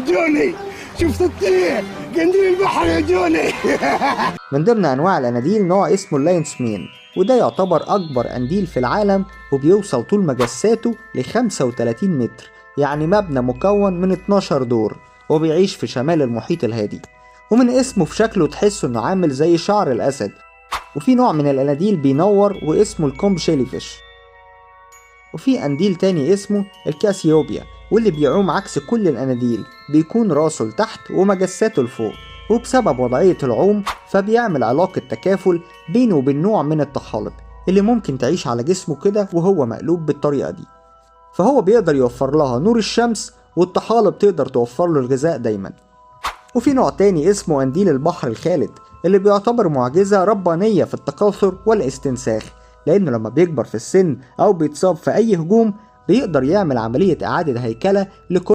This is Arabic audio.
جوني شفت الطير قنديل البحر يا جوني. من ضمن أنواع القناديل نوع اسمه اللاينسمين، وده يعتبر أكبر قنديل في العالم، وبيوصل طول مجساته ل 35 متر، يعني مبنى مكون من 12 دور، وبيعيش في شمال المحيط الهادي. ومن اسمه في شكله تحسه إنه عامل زي شعر الأسد. وفي نوع من القناديل بينور واسمه الكومب شيليفيش. وفي قنديل تاني اسمه الكاسيوبيا، واللي بيعوم عكس كل القناديل، بيكون راسه لتحت ومجساته لفوق، وبسبب وضعية العوم فبيعمل علاقة تكافل بينه وبين نوع من الطحالب اللي ممكن تعيش على جسمه كده وهو مقلوب بالطريقة دي. فهو بيقدر يوفر لها نور الشمس، والطحالب تقدر توفر له الغذاء دايما. وفي نوع تاني اسمه قنديل البحر الخالد، اللي بيعتبر معجزة ربانية في التكاثر والاستنساخ، لأنه لما بيكبر في السن أو بيتصاب في أي هجوم بيقدر يعمل عملية إعادة هيكلة لكل